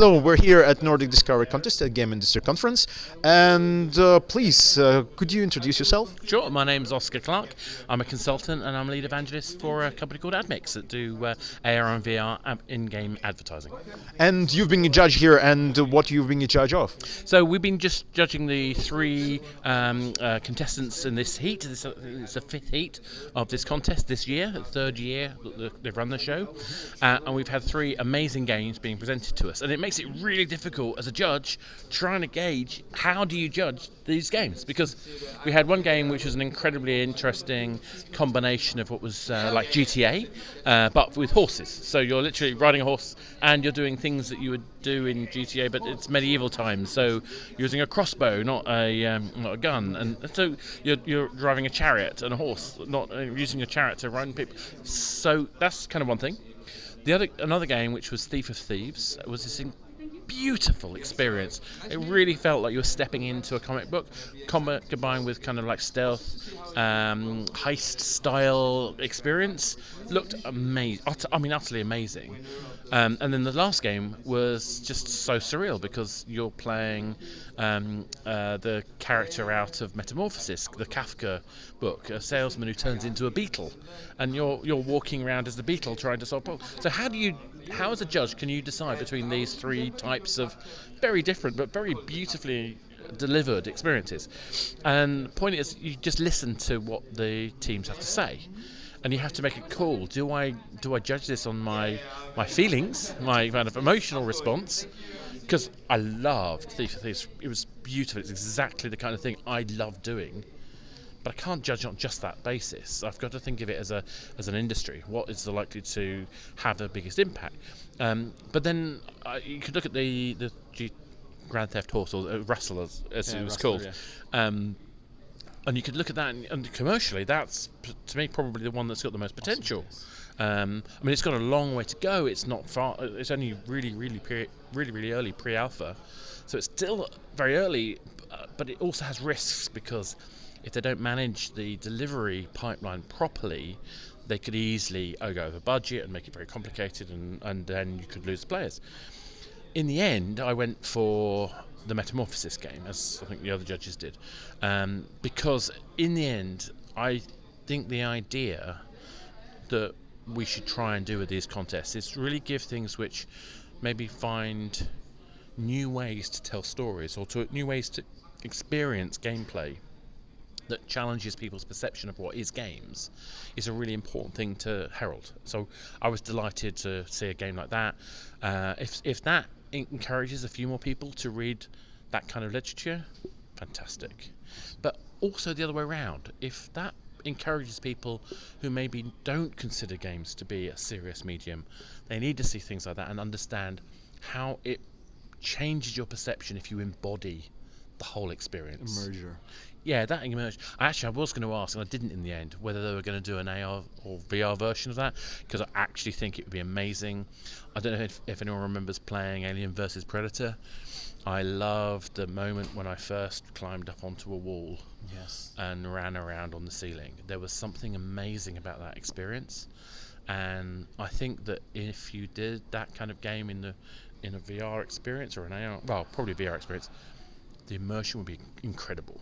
Hello, we're here at Nordic Discovery Contest at Game Industry Conference, and please, could you introduce yourself? Sure, my name's Oskar. I'm a consultant and I'm lead evangelist for a company called AdMix that do AR and VR in-game advertising. And you've been a judge here, and what you've been in charge of? So we've been just judging the three contestants in this heat. It's the fifth heat of this contest this year, the third year that they've run the show, and we've had three amazing games being presented to us, and it makes it really difficult as a judge trying to gauge how do you judge these games, because we had one game which was an incredibly interesting combination of what was like GTA, but with horses. So you're literally riding a horse and you're doing things that you would do in GTA, but it's medieval times. So you're using a crossbow, not a gun, and so you're driving a chariot and a horse, not using a chariot to run people. So that's kind of one thing. Another game, which was Thief of Thieves, was this beautiful experience. It really felt like you were stepping into a comic book, combined with kind of like stealth, heist style experience. Looked amazing. I mean, utterly amazing. And then the last game was just so surreal because you're playing the character out of Metamorphosis, the Kafka book, a salesman who turns into a beetle, and you're walking around as the beetle trying to solve problems. So how as a judge can you decide between these three types of very different but very beautifully delivered experiences? And the point is, you just listen to what the teams have to say, and you have to make a call. Do I judge this on my feelings, my kind of emotional response? Because I loved Thief of Thieves. It was beautiful. It's exactly the kind of thing I love doing. But I can't judge on just that basis. I've got to think of it as an industry. What is likely to have the biggest impact? But then you could look at the Grand Theft Horse, or Russell as it was called. Yeah. And you could look at that, and commercially, that's, to me, probably the one that's got the most potential. I mean, it's got a long way to go. It's not far. It's only really early pre-alpha, so it's still very early. But it also has risks, because if they don't manage the delivery pipeline properly, they could easily go over budget and make it very complicated, and then you could lose players. In the end, I went for the Metamorphosis game, as I think the other judges did, because in the end, I think the idea that we should try and do with these contests is really give things which maybe find new ways to tell stories, or new ways to experience gameplay that challenges people's perception of what is games, is a really important thing to herald. So I was delighted to see a game like that. If that encourages a few more people to read that kind of literature, fantastic. But also the other way around, if that encourages people who maybe don't consider games to be a serious medium, they need to see things like that and understand how it changes your perception if you embody the whole experience. Immersion. Yeah, that immersion. I was going to ask, and I didn't in the end, whether they were going to do an AR or VR version of that, because I actually think it would be amazing. I don't know if anyone remembers playing Alien vs Predator. I loved the moment when I first climbed up onto a wall, yes, and ran around on the ceiling. There was something amazing about that experience, and I think that if you did that kind of game in a VR experience, or an AR, well, probably a VR experience, the immersion would be incredible.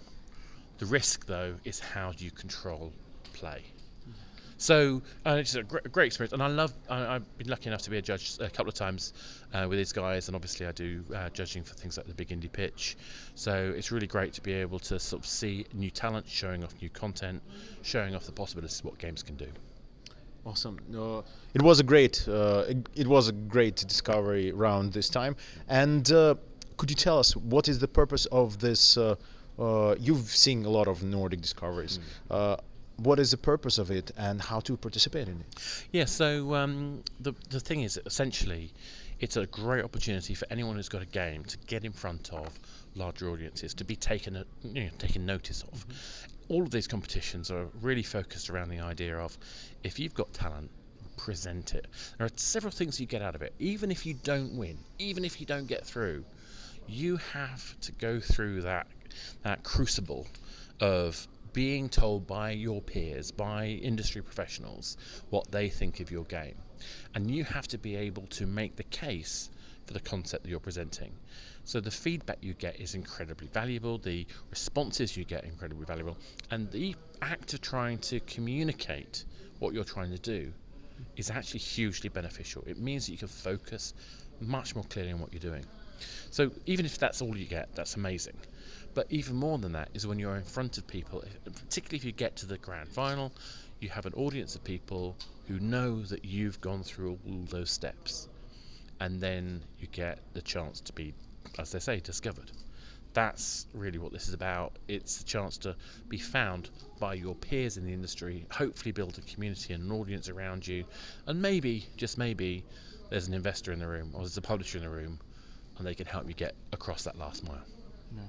The risk, though, is how do you control play. So it's a great experience, and I've been lucky enough to be a judge a couple of times with these guys, and obviously I do judging for things like the Big Indie Pitch. So it's really great to be able to sort of see new talent, showing off new content, showing off the possibilities of what games can do. Awesome. It was a great discovery round this time. And could you tell us what is the purpose of this? You've seen a lot of Nordic discoveries. What is the purpose of it, and how to participate in it? Yeah, so the thing is, essentially, it's a great opportunity for anyone who's got a game to get in front of larger audiences, to be taken notice of. All of these competitions are really focused around the idea of, if you've got talent, present it. There are several things you get out of it. Even if you don't win, even if you don't get through, you have to go through that crucible of being told by your peers, by industry professionals, what they think of your game. And you have to be able to make the case for the concept that you're presenting. So the feedback you get is incredibly valuable, the responses you get are incredibly valuable, and the act of trying to communicate what you're trying to do is actually hugely beneficial. It means that you can focus much more clearly on what you're doing. So even if that's all you get, that's amazing. But even more than that is when you're in front of people, particularly if you get to the grand final, you have an audience of people who know that you've gone through all those steps, and then you get the chance to be, as they say, discovered. That's really what this is about. It's the chance to be found by your peers in the industry, hopefully build a community and an audience around you, and maybe, just maybe, there's an investor in the room or there's a publisher in the room, and they can help you get across that last mile. Yeah.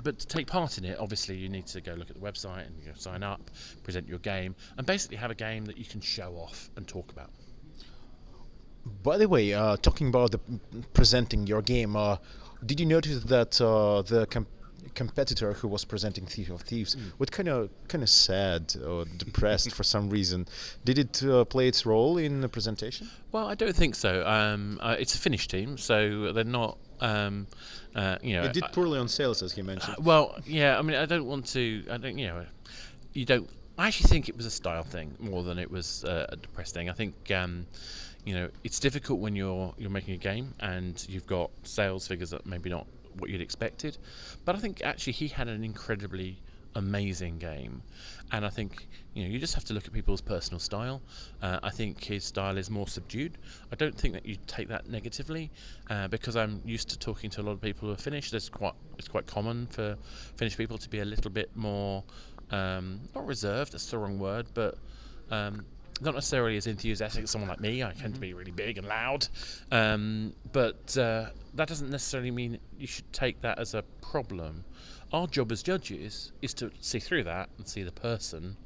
But to take part in it, obviously you need to go look at the website and sign up, present your game, and basically have a game that you can show off and talk about. By the way, talking about presenting your game, did you notice that the competitor who was presenting Thief of Thieves was kind of sad or depressed for some reason? Did it play its role in the presentation? Well, I don't think so. It's a Finnish team, so they're not. It did poorly on sales, as you mentioned. Well, yeah. I mean, I don't want to. I don't. You don't. I actually think it was a style thing more than it was a depressed thing. I think. It's difficult when you're making a game and you've got sales figures that maybe not what you'd expected, but I think actually he had an incredibly amazing game, and I think you just have to look at people's personal style. I think his style is more subdued. I don't think that you take that negatively, because I'm used to talking to a lot of people who are Finnish. It's quite common for Finnish people to be a little bit more not reserved, that's the wrong word, but not necessarily as enthusiastic as someone like me. I tend to be really big and loud, but that doesn't necessarily mean you should take that as a problem. Our job as judges is to see through that and see the person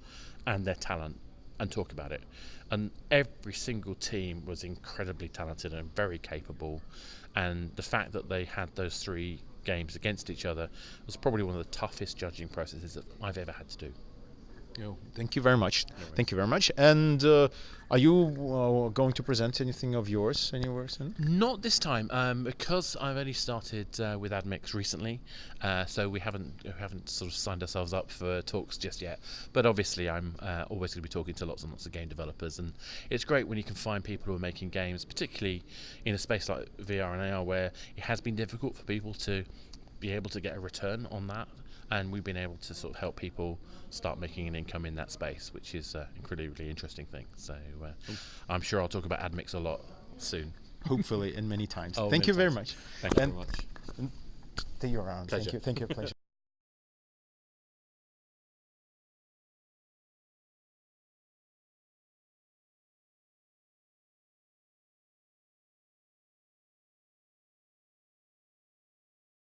and their talent and talk about it. And every single team was incredibly talented and very capable, and the fact that they had those 3 games against each other was probably one of the toughest judging processes that I've ever had to do. Thank you very much. Thank you very much. And are you going to present anything of yours anywhere soon? Not this time, because I've only started with AdMix recently, so we haven't sort of signed ourselves up for talks just yet. But obviously, I'm always going to be talking to lots and lots of game developers, and it's great when you can find people who are making games, particularly in a space like VR and AR, where it has been difficult for people to be able to get a return on that. And we've been able to sort of help people start making an income in that space, which is an incredibly interesting thing. So I'm sure I'll talk about AdMix a lot soon. Hopefully, and many times. Thank you very much. Thank you very much. Stay around. Pleasure. Thank you. Pleasure.